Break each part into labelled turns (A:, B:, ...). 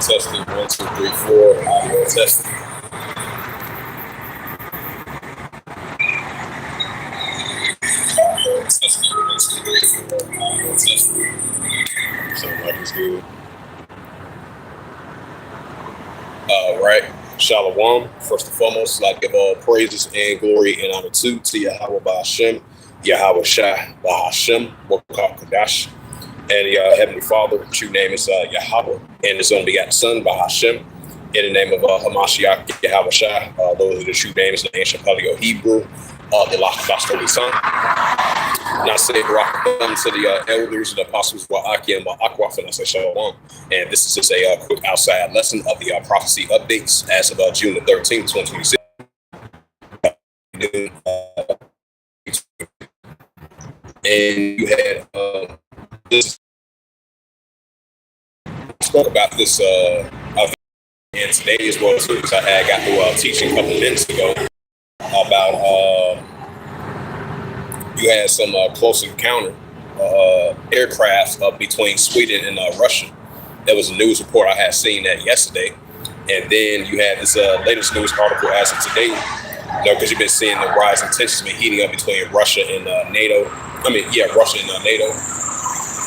A: Testing 1, 2, 3, 4. Audio testing. Testing 1, 2, 3, 4. Audio testing. So that is good. All right. Shalom. First and foremost, I'd like to give all praises and glory and honor to Yahweh Ba'ashem, Yahweh Shai Ba'ashem, Wakar Kadash, and Heavenly Father. True name is Yahweh, and His only begotten Son Ba'ashem. In the name of Hamashiach Yahweh Shai, those are the true names in the ancient Paleo Hebrew, the Lachadash Holy Son. And I say Barakah to the elders and apostles Wa'aki and Wa'akwaf, and I say Shalom. And this is just a quick outside lesson of the prophecy updates as of June the 13th, 2026. And you had this spoke about this and today as well too, because I had got through teaching a couple of minutes ago about you had some close encounter aircraft between Sweden and Russia. There was a news report I had seen that yesterday, and then you had this latest news article as of today. Because you've been seeing the rising tensions been heating up between Russia and NATO. Russia and NATO.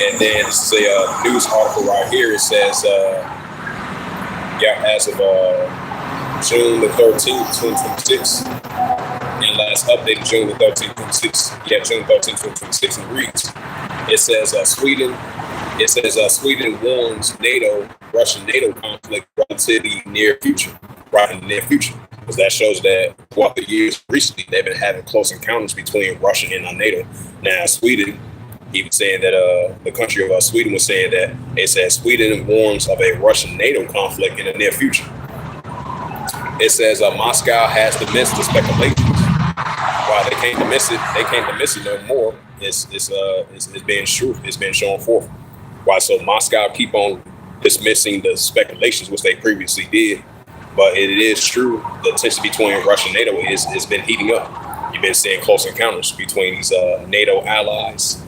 A: And then this is a news article right here. It says, as of June the 13th, 2026, and last updated June the 13th, 2026. June 13th, 2026, and reads, it says Sweden warns Russian-NATO conflict relatively near future, right in the near future. Because that shows that throughout the years recently, they've been having close encounters between Russia and NATO. Now, Sweden, even saying that the country of Sweden was saying that it says Sweden warns of a Russian-NATO conflict in the near future. It says Moscow has dismissed the speculations. While they can't dismiss it no more. It's being true. It's been shown forth. Why? So Moscow keep on dismissing the speculations which they previously did. But it is true, the tension between Russia and NATO has been heating up. You've been seeing close encounters between these NATO allies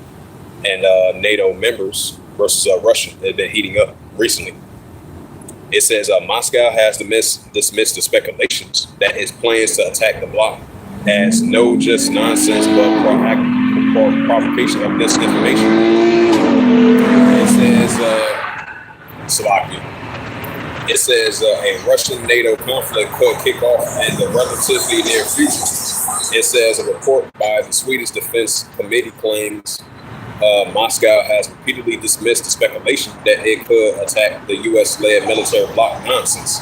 A: and NATO members versus Russia. They've been heating up recently. It says Moscow has dismissed the speculations that its plans to attack the bloc as no just nonsense but provocation of disinformation. It says Slovakia. It says a Russian-NATO conflict could kick off in the relatively near future. It says a report by the Swedish Defense Committee claims Moscow has repeatedly dismissed the speculation that it could attack the U.S.-led military bloc nonsense.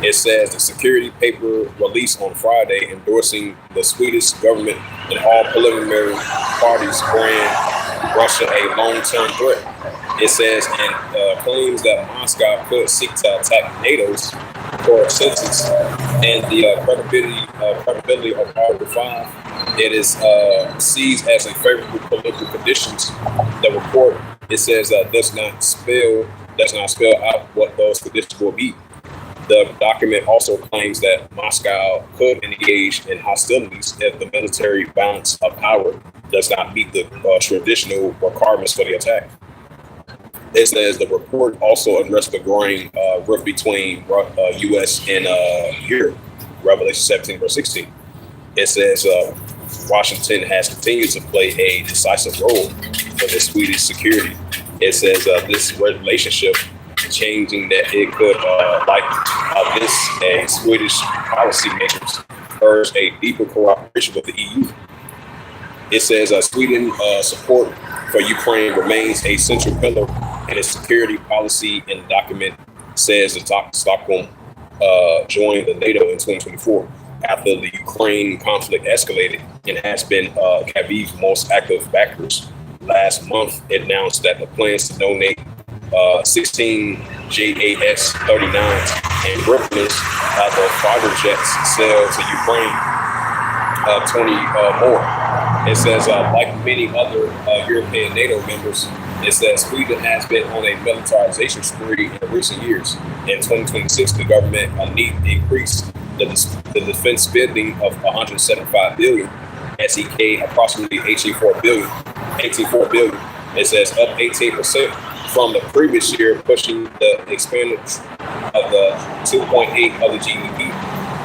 A: It says the security paper released on Friday endorsing the Swedish government and all preliminary parties brand Russia a long-term threat. It says and claims that Moscow could seek to attack NATO's core census and the credibility of Article 5. It is seized as a favorable political conditions. The report, it says, does not spell out what those conditions will be. The document also claims that Moscow could engage in hostilities if the military balance of power does not meet the traditional requirements for the attack. It says the report also addressed the growing rift between U.S. and Europe, Revelation 17, verse 16. It says Washington has continued to play a decisive role for the Swedish security. It says this relationship changing that it could, a Swedish policymakers urge a deeper cooperation with the EU. It says Sweden support for Ukraine remains a central pillar in its security policy, and the document says that Stockholm joined the NATO in 2024 after the Ukraine conflict escalated and has been Kyiv's most active backers. Last month, it announced that the plans to donate 16 JAS-39s and Gripens the fighter jets sell to Ukraine, 20 more. It says, like many other European NATO members, it says Sweden has been on a militarization spree in recent years. In 2026, the government need to increase the defense spending of 175 billion, SEK approximately 18.4 billion. It says up 18% from the previous year, pushing the of the 2.8 of the GDP.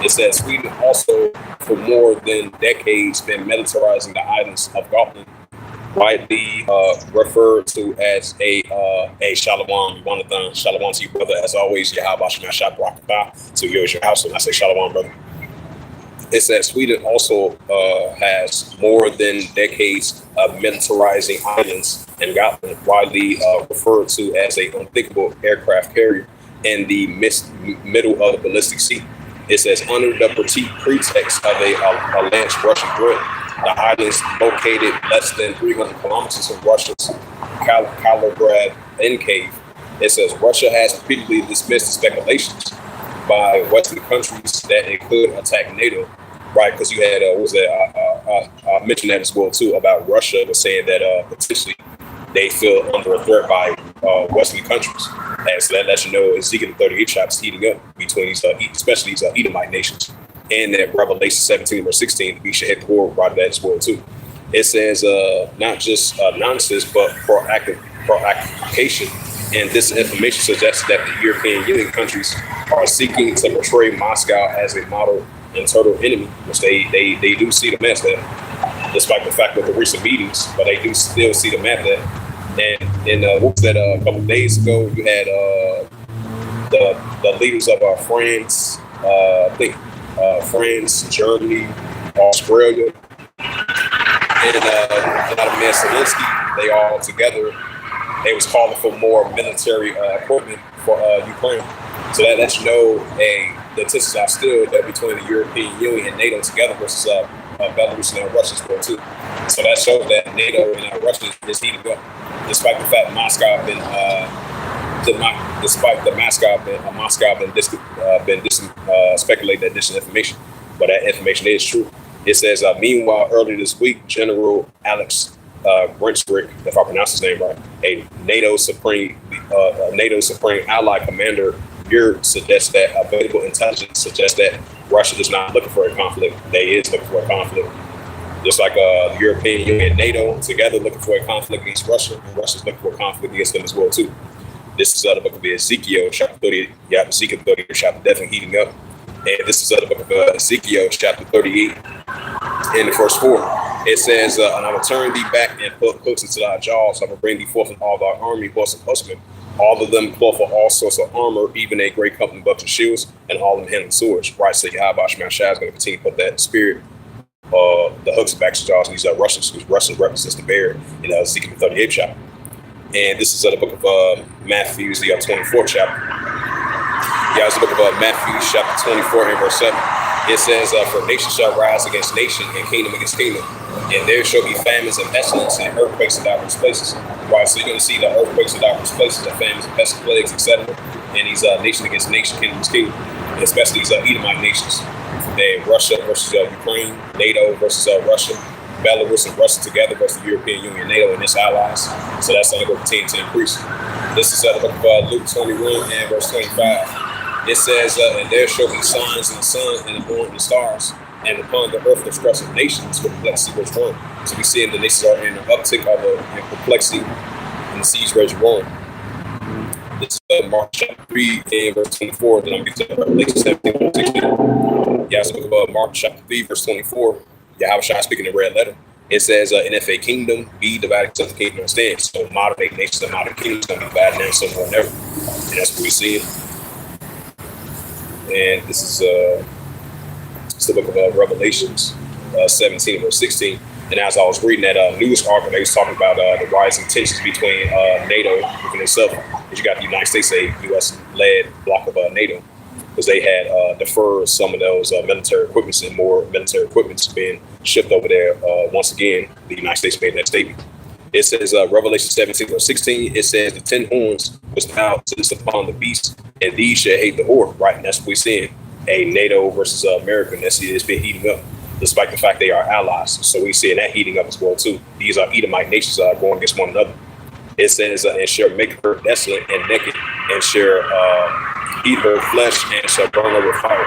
A: It says Sweden also, for more than decades, been militarizing the islands of Gotland, widely referred to as a Shalom, Jonathan, Shalom to you, brother. As always, Yahweh Shemashah Barakatah to yours, your house. And I say Shalom, brother. It says Sweden also has more than decades of militarizing islands and Gotland, widely referred to as a unthinkable aircraft carrier in the middle of the ballistic sea. It says under the pretext of a alleged Russian threat, the islands located less than 300 kilometers from Russia's Kaliningrad enclave. It says Russia has repeatedly dismissed the speculations by Western countries that it could attack NATO, right? Because you had, I mentioned that as well too, about Russia was saying that potentially they feel under a threat by Western countries. And so that lets you know Ezekiel 38 shots heating up between these, especially these Edomite nations. And that Revelation 17 verse 16, we should hit the war right that as well too. It says not just nonsense, but proactification. And this information suggests that the European Union countries are seeking to portray Moscow as a model and total enemy, which they do see the mess there, despite the fact of the recent meetings, but they do still see the map there. And what was that, a couple of days ago, you had the leaders of France, I think France, Germany, Australia, and Vladimir Zelensky, they all together, they was calling for more military equipment for Ukraine. So that lets you know the tensions are still there between the European Union and NATO together versus Belarus and Russia as well too. So that shows that NATO and Russia is heating up, despite the fact Moscow been speculating that disinformation, but that information is true. It says, meanwhile, earlier this week, General Alex Grinchrick, if I pronounce his name right, a NATO Supreme Allied Commander, suggests that available intelligence suggests that Russia is not looking for a conflict. They is looking for a conflict. Just like the European Union and NATO together looking for a conflict against Russia, and Russia's looking for a conflict against them as well too. This is the book of Ezekiel, chapter 30. Yeah, Ezekiel 30 chapter definitely heating up. And this is the book of Ezekiel, chapter 38, in the verse 4. It says, and I will turn thee back and put hooks into thy jaws. I will bring thee forth in all thy army, horse and horsemen, all of them clothed for all sorts of armor, even a great company of bucks and shields, and all of them handling swords. Right, so Yahweh Shemashah is going to continue to put that spirit, the hooks and backs and jaws, and these are Russians, because Russia represents the bear in Ezekiel 38 chapter. And this is the book of Matthew, the 24th chapter. Yeah, it's the book of Matthew, chapter 24, and verse 7. It says, for nation shall rise against nation, and kingdom against kingdom. And there shall be famines and pestilence and earthquakes in diverse places. Right, so you're going to see the earthquakes in diverse places, the famines and pestilence, plagues, etc. And these nation against nation, kingdom against kingdom, and especially these Edomite nations. And Russia versus Ukraine, NATO versus Russia, Belarus and Russia together versus the European Union, NATO, and its allies. So that's going to continue to increase. This is the book of Luke 21 and verse 25. It says, and there shall be signs in the sun and the moon and the stars, and upon the earth the stress of nations with perplexity was wrong. So we see the nations are in an uptick of perplexity, and the seas rage wrong. This is Mark chapter 3 and verse 24. Then I'm going to get to Revelation 17 and 16. Yeah, it's the book of Mark chapter 3 verse 24. Yahweh Shai speaking in red letter. It says, and if a kingdom be divided, so the kingdom stands. So moderate nations and moderate kingdoms going to be divided now somewhere and ever. And that's what we see. And this is the book of Revelations 17 verse 16. And as I was reading that news article, they was talking about the rising tensions between NATO within itself. Because you got the United States, a U.S.-led block of NATO, because they had deferred some of those military equipments, and more military equipment's being shipped over there. Once again, the United States made that statement. It says, Revelation 17 verse 16, it says, the 10 horns was now sits upon the beast, and these shall hate the whore, right? And that's what we're seeing, a NATO versus America, and that's it's been heating up, despite the fact they are allies. So we're seeing that heating up as well, too. These are Edomite nations going against one another. It says, and shall make her desolate and naked, and shall eat her flesh, and shall burn her with fire.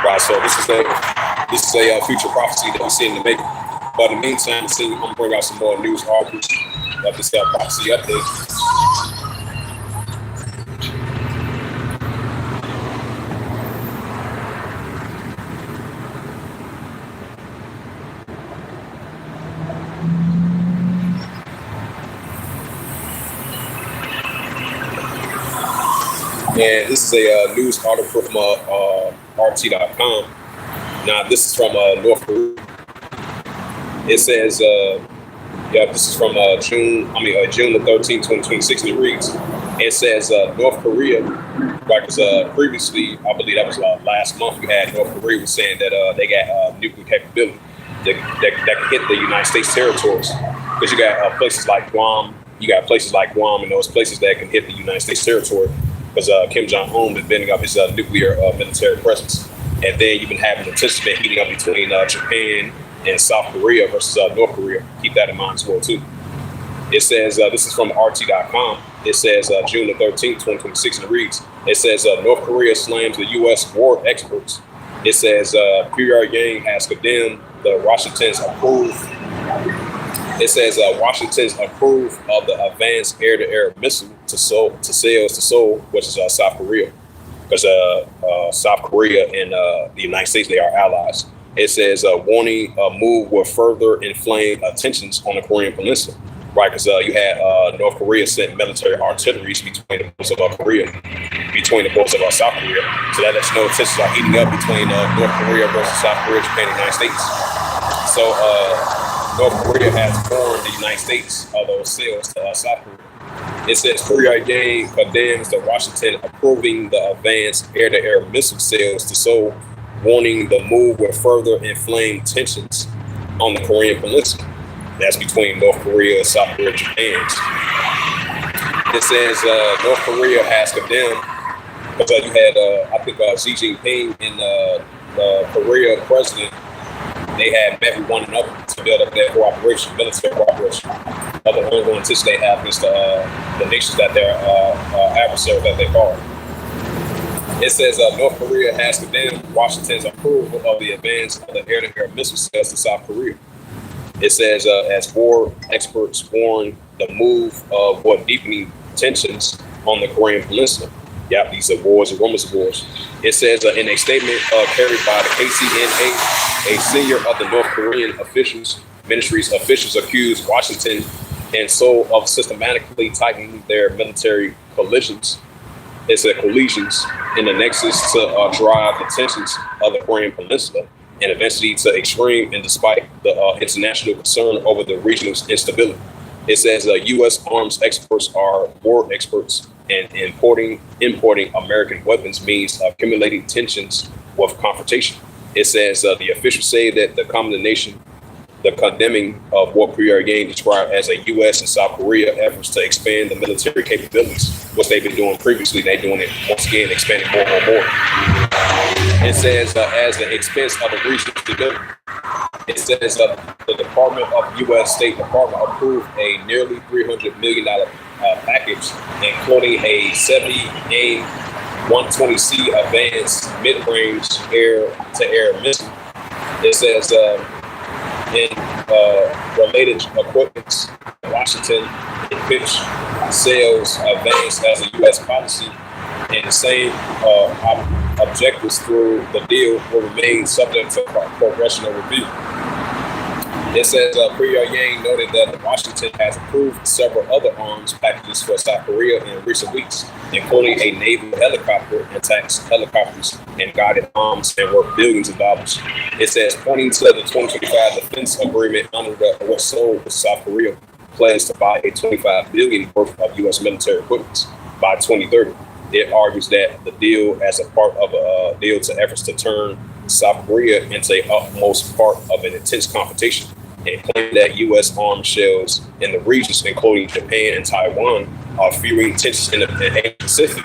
A: Right, so this is a future prophecy that we're seeing to make. But in the meantime, I'm going to bring out some more news articles of this prophecy update. And this is a news article from RT.com. Now, this is from North Korea. It says, this is from June the 13th, 2026, and it reads, it says North Korea, like previously, I believe that was last month, we had North Korea was saying that they got nuclear capability that could hit the United States territories. Because you got places like Guam, and those places that can hit the United States territory. Because Kim Jong-un been bending up his nuclear military presence. And then you've been having the tensions been heating up between Japan and South Korea versus North Korea. Keep that in mind as well, too. It says, this is from RT.com. It says June the 13th, 2026, and it reads, it says North Korea slams the U.S. war experts. It says Pyongyang has condemned the Washington's approved. It says Washington's approved of the advanced air-to-air missile to Seoul, which is South Korea. Because South Korea and the United States, they are allies. It says warning a move will further inflame tensions on the Korean Peninsula. Right, because you had North Korea sent military artillery between the boats of South Korea. So that lets you know tensions are heating up between North Korea versus South Korea, Japan, and the United States. So North Korea has warned the United States of those sales to South Korea. It says Pyongyang condemns the Washington approving the advanced air-to-air missile sales to Seoul, warning the move will further inflame tensions on the Korean Peninsula. That's between North Korea, South Korea, and Japan. It says North Korea has condemned, because you had, I think, Xi Jinping and the Korea president, they had met with one another to build up their cooperation, military cooperation, other ongoing tensions they have against the nations that they're adversaries that they call. It says North Korea has condemned Washington's approval of the advance of the air-to-air missile sales to South Korea. It says, as war experts warn the move of what deepening tensions on the Korean Peninsula. Yep, these are wars and rumors of wars. It says in a statement carried by the KCNA, a senior of the North Korean ministry's officials accused Washington and Seoul of systematically tightening their military coalitions. It's coalitions in the nexus to drive the tensions of the Korean Peninsula and eventually to extreme, and despite the international concern over the regional instability. It says U.S. arms experts are war experts, and importing American weapons means accumulating tensions with confrontation. It says the officials say that the condemning of what Pyongyang described as a U.S. and South Korea efforts to expand the military capabilities, what they've been doing previously, they're doing it once again, expanding more and more. It says as the expense of the regional stability. It says the Department of U.S. State Department approved a nearly $300 million package, including a 70-AIM 120C advanced mid-range air-to-air missile. It says in related equipment, Washington and pitch sales advanced as a U.S. policy, and the same objectives through the deal will remain subject to congressional review. It says Pyongyang noted that Washington has approved several other arms packages for South Korea in recent weeks, including a naval helicopter, attacks helicopters, and guided bombs, and worth billions of dollars. It says pointing to the 2025 defense agreement under the Seoul with South Korea plans to buy a $25 billion worth of U.S. military equipment by 2030. It argues that the deal as a part of a deal to efforts to turn South Korea into a utmost part of an intense confrontation, and claim that U.S. armed shells in the regions, including Japan and Taiwan, are fueling tensions in the Asia-Pacific.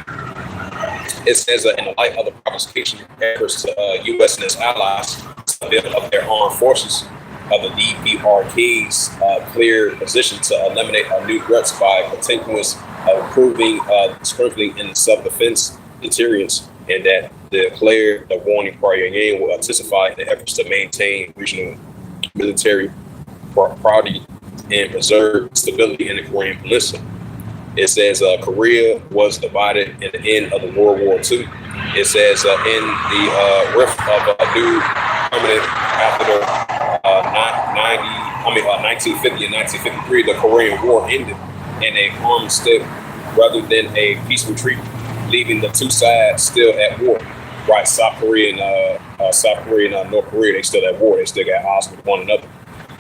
A: It says that in the light of the provocation efforts to U.S. and its allies to build up their armed forces, of the DPRK's clear position to eliminate new threats by continuous improving, strengthening in self-defense deterrence, and that declared the warning Pyongyang will intensify in the efforts to maintain regional military property and preserve stability in the Korean Peninsula. It says Korea was divided in the end of the World War II. It says in the rift of a new permanent after the 1950 and 1953, the Korean War ended in a armistice rather than a peaceful treaty. leaving the two sides still at war. Right, South Korea and North Korea, they still at war. They still got odds with one another.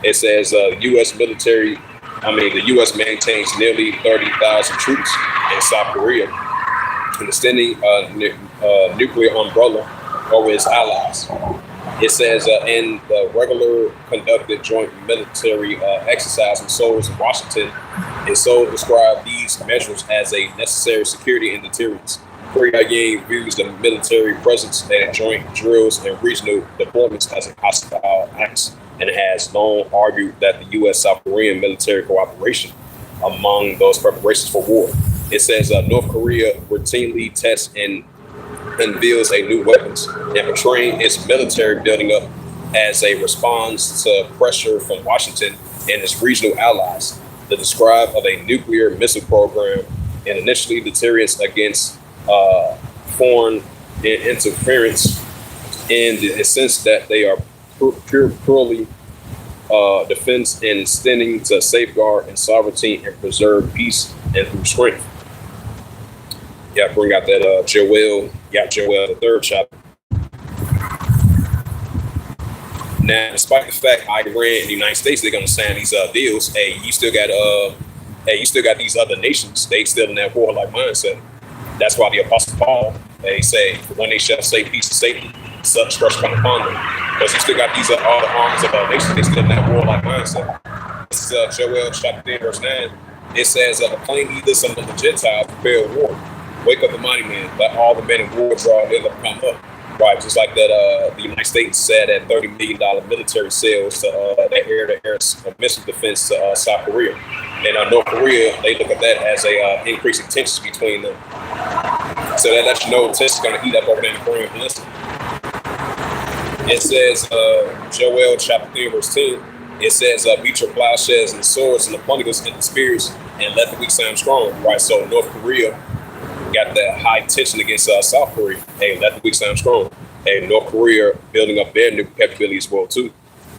A: It says the U.S. maintains nearly 30,000 troops in South Korea, and extending nuclear umbrella over its allies. It says in the regular conducted joint military exercise in Seoul in Washington, and Seoul described these measures as a necessary security and deterrence. Pyongyang views the military presence and joint drills and regional deployments as a hostile acts, and has long argued that the U.S.-South Korean military cooperation among those preparations for war. It says North Korea routinely tests and unveils a new weapons and portraying its military building up as a response to pressure from Washington and its regional allies. The describe of a nuclear missile program and initially deterrence against foreign interference in the sense that they are purely defense and extending to safeguard and sovereignty and preserve peace and through strength. Yeah, bring out that Joel, the third chapter. Now, despite the fact Iran and the United States, they're going to sign these deals, you still got these other nations. They still in that warlike mindset. That's why the Apostle Paul, they say, when they shall say peace and safety, such stress come upon them. Because you still got these all the arms of nations. They still in that warlike mindset. This is Joel chapter 3, verse 9. It says, "Plain either some of the Gentiles prepare war. Wake up the mighty man. Let all the men in war draw their come up." Right, just like that, the United States said that $30 million military sales to the air-to-air missile defense to South Korea. And North Korea, they look at that as a increasing tensions between them. So that lets you know tensions going to heat up over there in the Korean Peninsula. It says, Joel chapter 3, verse 10, it says, "Beat your plowshares and swords and the plunderers and the spears, and let the weak sound strong." Right, so North Korea got that high tension against South Korea. Hey, let the weak sound strong. Hey, North Korea building up their nuclear capability as well too.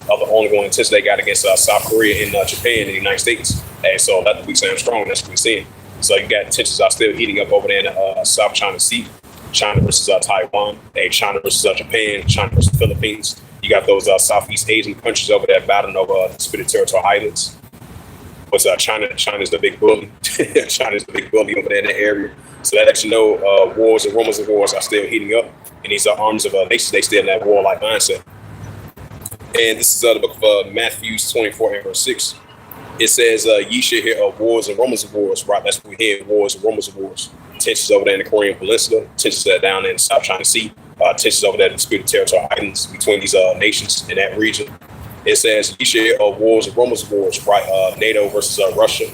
A: The ongoing tension they got against South Korea and Japan and the United States. Hey, so let the weak sound strong. That's what we're seeing. So you got tensions are still heating up over there in the South China Sea. China versus Taiwan. Hey, China versus Japan. China versus Philippines. You got those Southeast Asian countries over there battling over the disputed territorial islands. What's China's the big bully. China's the big bully over there in the area. So that lets you know wars and rumors of wars are still heating up. And these are arms of nations. They still in that warlike mindset. And this is the book of Matthew 24 and verse 6. It says, "Ye shall hear of wars and rumors of wars." Right, that's what we hear, wars and rumors of wars. Tensions over there in the Korean Peninsula. Tensions that down in the South China Sea. Tensions over there in the disputed territorial islands between these nations in that region. It says, "Ye shall hear of wars and rumors of wars." Right, NATO versus Russia.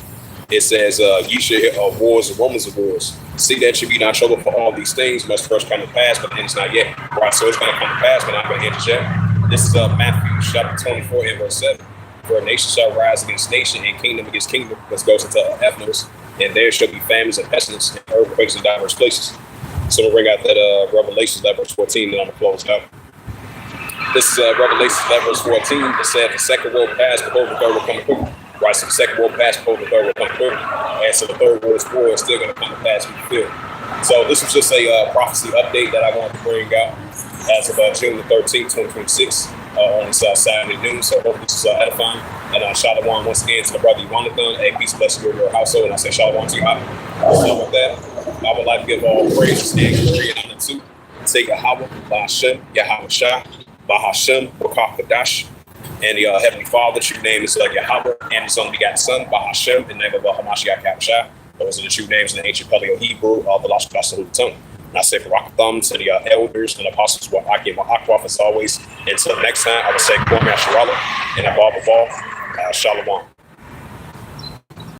A: It says, "Ye shall hear of wars and rumors of wars. See that you be not troubled, for all these things must first come to pass, but then it's not yet." Right, so it's going to come to pass, but not going to end yet. This is Matthew chapter 24 and verse 7. "For a nation shall rise against nation, and kingdom against kingdom." This goes into ethnos. "And there shall be famines and pestilence and earthquakes in diverse places." So we'll bring out that Revelation verse 14, and I'm going to close it out. This is Revelation verse 14. It said, "The second will pass, behold, the third will come quickly." Right, so the second will pass, behold, the third will come quickly. And so the third world's war is still going to come to pass and be fulfilled. So this was just a prophecy update that I wanted to bring out as of June the 13th, 2026 on this Saturday noon. So hopefully this is edifying. And shalom once again to the brother Jonathan. A peace, blessing your household. And I say shalom to you. So with that, I would like to give all praise and glory and honor to Yahweh, Bahashem, Yahweh Shah, Bahashem, Bakakadash. And the Heavenly Father, true name is Yahweh, and His only begotten Son, Bahashem, in the name of Hamashiach Yahushua. Those are the true names in the ancient Paleo Hebrew of the Lashon Holy Tongue. And I say Barakatham to the elders and apostles, what I came Akwaf as always. Until next time, I will say Kwame Shalala and above all, Shalom.